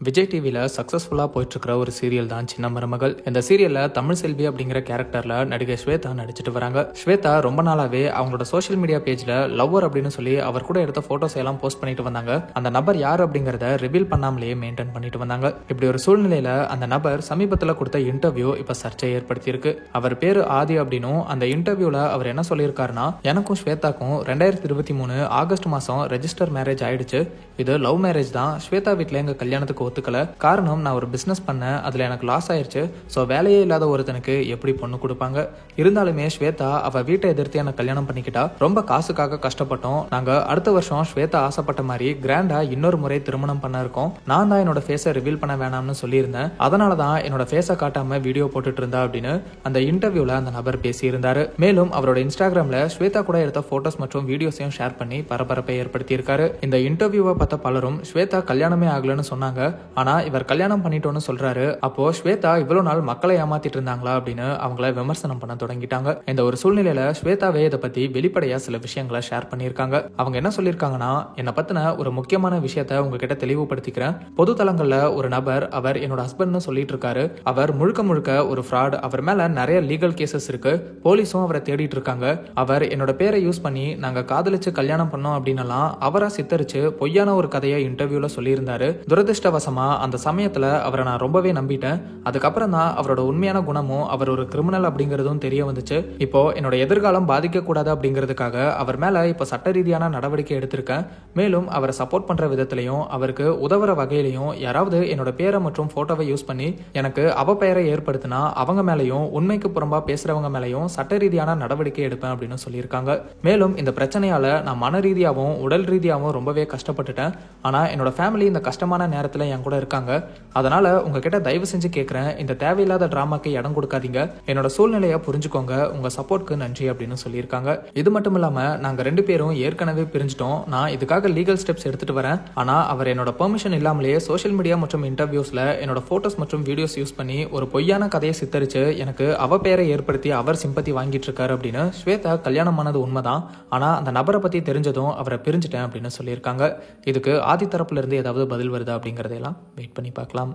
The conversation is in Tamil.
விஜய் டிவியில் சக்ஸஸ்ஃபுல்லாக போயிட்டுருக்கிற ஒரு சீரியல் தான் சின்ன மருமகள். இந்த சீரியலில் தமிழ் செல்வி அப்படிங்கிற கேரக்டரில் நடிகை ஸ்வேதா நடிச்சிட்டு வராங்க. ஸ்வேதா ரொம்ப நாளாகவே அவங்களோட சோஷியல் மீடியா பேஜில் லவ்வர் அப்படின்னு சொல்லி அவர் கூட எடுத்த ஃபோட்டோஸ் எல்லாம் போஸ்ட் பண்ணிட்டு வந்தாங்க. அந்த நபர் யார் அப்படிங்கிறத ரிவீல் பண்ணாமலேயே மெயின்டைன் பண்ணிட்டு வந்தாங்க. இப்படி ஒரு சூழ்நிலையில் அந்த நபர் சமீபத்தில் கொடுத்த இன்டர்வியூ இப்போ சர்ச்சை ஏற்படுத்தியிருக்கு. அவர் பேரு ஆதி அப்படின்னும் அந்த இன்டர்வியூவில் அவர் என்ன சொல்லியிருக்காருன்னா, எனக்கும் ஸ்வேதாக்கும் 2023 ஆகஸ்ட் மாதம் ரெஜிஸ்டர் மேரேஜ் ஆயிடுச்சு. இது லவ் மேரேஜ் தான். ஸ்வேதா வீட்டில் எங்கள் கல்யாணத்துக்கு ஒத்துக்கல. காரணம், நான் ஒரு பிசினஸ் பண்ணேன், அதுல எனக்கு லாஸ் ஆயிருச்சு. ஸோ வேலையே இல்லாத ஒருத்தனுக்கு எப்படி பொண்ணு கொடுப்பாங்க? இருந்தாலுமே ஸ்வேதா அவ வீட்டை எதிர்த்து எனக்கு கல்யாணம் பண்ணிக்கிட்டா. ரொம்ப காசுக்காக கஷ்டப்பட்டோம். நாங்க அடுத்த வருஷம் ஸ்வேதா ஆசைப்பட்ட மாதிரி கிராண்டா இன்னொரு முறை திருமணம் பண்ண இருக்கோம். நான் தான் என்னோட ஃபேஸை ரிவீல் பண்ண வேணாம்னு சொல்லியிருந்தேன். அதனாலதான் என்னோட ஃபேஸை காட்டாம வீடியோ போட்டுட்டு இருந்தா அப்படின்னு அந்த இன்டர்வியூல அந்த நபர் பேசியிருந்தாரு. மேலும் அவரோட இன்ஸ்டாகிராம்ல ஸ்வேதா கூட எடுத்த போட்டோஸ் மற்றும் வீடியோஸையும் ஷேர் பண்ணி பரபரப்பை ஏற்படுத்தியிருக்காரு. இந்த இன்டர்வியூவை பார்த்த பலரும் ஸ்வேதா கல்யாணமே ஆகலன்னு சொன்னாங்க. ஆனா இவர் கல்யாணம் பண்ணிட்டோன்னு சொல்றாரு. அப்போ ஸ்வேதா இவ்வளவு நாள் மக்களை ஏமாத்திட்டு இருந்தாங்களா அப்படின்னு அவங்கள விமர்சனம் பண்ண தொடங்கிட்டாங்க. இந்த ஒரு சூழ்நிலையில ஸ்வேதாவே இதை பத்தி வெளிப்படையா சில விஷயங்களை ஷேர் பண்ணியிருக்காங்க. அவங்க என்ன சொல்லியிருக்காங்கன்னா, என்னை பத்தின ஒரு முக்கியமான விஷயத்த உங்ககிட்ட தெளிவுபடுத்திக்கிறேன். பொது தளங்கள்ல ஒரு நபர் அவர் என்னோட ஹஸ்பண்ட்னு சொல்லிட்டு இருக்காரு. அவர் முழுக்க முழுக்க ஒரு ஃப்ராட். அவர் மேல நிறைய லீகல் கேசஸ் இருக்கு. போலீஸும் அவரை தேடிட்டு இருக்காங்க. அவர் என்னோட பேரை யூஸ் பண்ணி நாங்க காதலிச்சு கல்யாணம் பண்ணோம் அப்படின்னு அவரா சித்தரிச்சு பொய்யான ஒரு கதையை இன்டர்வியூல சொல்லியிருந்தாரு. துரதிருஷ்டவசமா அந்த சமயத்துல அவரை நான் ரொம்பவே நம்பிட்டேன். அதுக்கப்புறம் தான் அவரோட உண்மையான குணமும் அவர் ஒரு கிரிமினல் அப்படிங்கறதும் தெரிய வந்துச்சு. இப்போ என்னோட எதிர்காலம் பாதிக்க கூடாது அப்படிங்கிறதுக்காக அவர் மேல இப்போ சட்ட ரீதியான நடவடிக்கை எடுத்திருக்கேன். மேலும் அவரை சப்போர்ட் பண்ற விதத்திலையும் அவருக்கு உதவுற வகையிலையும் யாராவது என்னோட பேரை மற்றும் போட்டோவை யூஸ் பண்ணி எனக்கு அவப்பெயரை ஏற்படுத்தினா அவங்க மேலையும் உண்மைக்கு புறம்பா பேசுறவங்க மேலையும் சட்ட ரீதியான நடவடிக்கை எடுப்பேன் அப்படின்னு சொல்லியிருக்காங்க. மேலும் இந்த பிரச்சனையால நான் மன ரீதியாகவும் உடல் ரீதியாகவும் ரொம்பவே கஷ்டப்பட்டுட்டேன். ஆனா என்னோட ஃபேமிலி இந்த கஷ்டமான நேரத்துல என் கூட இருக்காங்க. அதனால உங்ககிட்ட தயவு செஞ்சு கேட்கிறேன், இந்த தேவையில்லாத டிராமாக்கு இடம் கொடுக்காதீங்க. என்னோட சூழ்நிலையை புரிஞ்சுக்கோங்க. உங்க சப்போர்ட்க்கு நன்றி அப்படின்னு சொல்லியிருக்காங்க. இது மட்டும் இல்லாம நாங்க 2 பேரும் ஏற்கனவே பிரிஞ்சிட்டோம். நான் இதுக்காக லீகல் ஸ்டெப்ஸ் எடுத்துட்டு வரேன். ஆனா அவர் என்னோட பெர்மிஷன் இல்லாமலேயே சோஷியல் மீடியா மற்றும் இன்டர்வியூஸ்ல என்னோட போட்டோஸ் மற்றும் வீடியோஸ் யூஸ் பண்ணி ஒரு பொய்யான கதையை சித்தரிச்சு எனக்கு அவ பெயரை ஏற்படுத்தி அவர் சிம்பத்தி வாங்கிட்டு இருக்காரு அப்படின்னு ஸ்வேதா கல்யாணம் ஆனது உண்மைதான். ஆனா அந்த நபரை பத்தி தெரிஞ்சதும் அவரை பிரிஞ்சுட்டேன் அப்படின்னு சொல்லியிருக்காங்க. இதுக்கு ஆதி தரப்புல இருந்து ஏதாவது பதில் வருதா அப்படிங்கறதெல்லாம் வெயிட் பண்ணி பார்க்கலாம்.